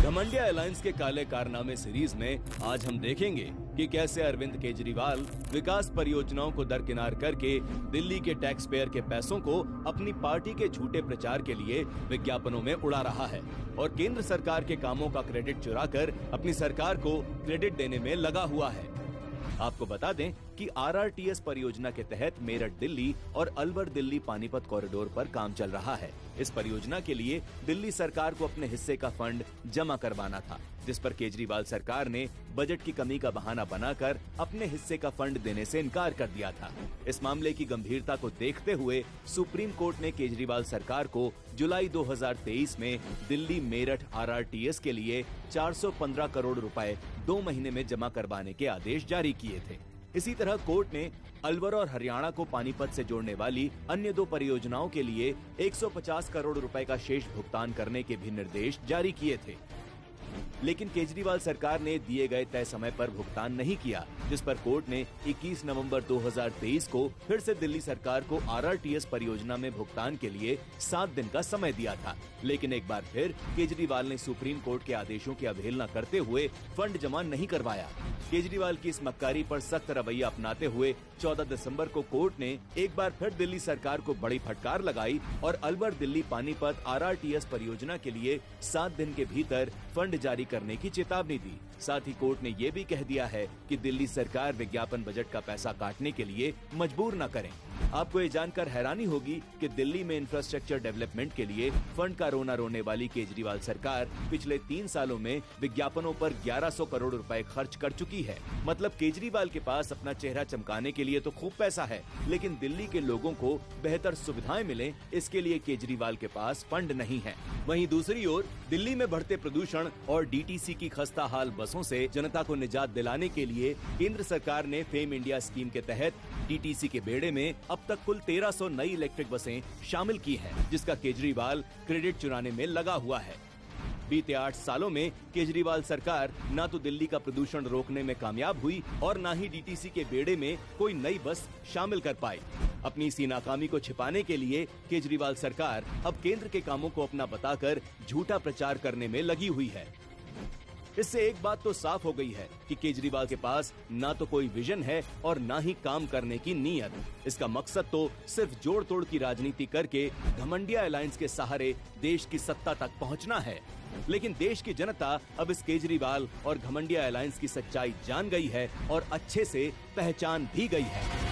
घमंडिया alliance के काले कारनामे सीरीज में आज हम देखेंगे कि कैसे अरविंद केजरीवाल विकास परियोजनाओं को दरकिनार करके दिल्ली के टैक्स पेयर के पैसों को अपनी पार्टी के झूठे प्रचार के लिए विज्ञापनों में उड़ा रहा है और केंद्र सरकार के कामों का क्रेडिट चुराकर अपनी सरकार को क्रेडिट देने में लगा हुआ है। आपको बता दें कि RRTS परियोजना के तहत मेरठ दिल्ली और अलवर दिल्ली पानीपत कॉरिडोर पर काम चल रहा है। इस परियोजना के लिए दिल्ली सरकार को अपने हिस्से का फंड जमा करवाना था, जिस पर केजरीवाल सरकार ने बजट की कमी का बहाना बनाकर अपने हिस्से का फंड देने से इनकार कर दिया था। इस मामले की गंभीरता को देखते हुए सुप्रीम कोर्ट ने केजरीवाल सरकार को जुलाई 2023 में दिल्ली मेरठ RRTS के लिए 415 करोड़ रुपए 2 महीने में जमा करवाने के आदेश जारी किए थे। इसी तरह कोर्ट ने अलवर और हरियाणा को पानीपत से जोड़ने वाली अन्य 2 परियोजनाओं के लिए 150 करोड़ रुपए का शेष भुगतान करने के भी निर्देश जारी किए थे, लेकिन केजरीवाल सरकार ने दिए गए तय समय पर भुगतान नहीं किया, जिस पर कोर्ट ने 21 नवंबर 2023 को फिर से दिल्ली सरकार को RRTS परियोजना में भुगतान के लिए 7 दिन का समय दिया था। लेकिन एक बार फिर केजरीवाल ने सुप्रीम कोर्ट के आदेशों की अवहेलना करते हुए फंड जमा नहीं करवाया। केजरीवाल की इस मक्कारी पर सख्त रवैया अपनाते हुए 14 दिसंबर को कोर्ट ने एक बार फिर दिल्ली सरकार को बड़ी फटकार लगाई और अलवर दिल्ली पानीपत RRTS परियोजना के लिए 7 दिन के भीतर फंड जारी करने की चेतावनी दी। साथ ही कोर्ट ने ये भी कह दिया है कि दिल्ली सरकार विज्ञापन बजट का पैसा काटने के लिए मजबूर न करें। आपको ये जानकर हैरानी होगी कि दिल्ली में इंफ्रास्ट्रक्चर डेवलपमेंट के लिए फंड का रोना रोने वाली केजरीवाल सरकार पिछले 3 सालों में विज्ञापनों पर 1100 करोड़ रुपए खर्च कर चुकी है। मतलब केजरीवाल के पास अपना चेहरा चमकाने के लिए तो खूब पैसा है, लेकिन दिल्ली के लोगों को बेहतर सुविधाएं मिले इसके लिए केजरीवाल के पास फंड नहीं है। वहीं दूसरी ओर दिल्ली में बढ़ते प्रदूषण और DTC की खस्ता हाल बसों से जनता को निजात दिलाने के लिए केंद्र सरकार ने फेम इंडिया स्कीम के तहत DTC के बेड़े में अब तक कुल 1300 नई इलेक्ट्रिक बसें शामिल की हैं, जिसका केजरीवाल क्रेडिट चुराने में लगा हुआ है। बीते 8 सालों में केजरीवाल सरकार न तो दिल्ली का प्रदूषण रोकने में कामयाब हुई और न ही DTC के बेड़े में कोई नई बस शामिल कर पाई। अपनी इसी नाकामी को छिपाने के लिए केजरीवाल सरकार अब केंद्र के कामों को अपना बताकर झूठा प्रचार करने में लगी हुई है। इससे एक बात तो साफ हो गई है कि केजरीवाल के पास ना तो कोई विजन है और ना ही काम करने की नीयत। इसका मकसद तो सिर्फ जोड़ तोड़ की राजनीति करके घमंडिया अलायंस के सहारे देश की सत्ता तक पहुंचना है। लेकिन देश की जनता अब इस केजरीवाल और घमंडिया अलायंस की सच्चाई जान गई है और अच्छे से पहचान भी गई है।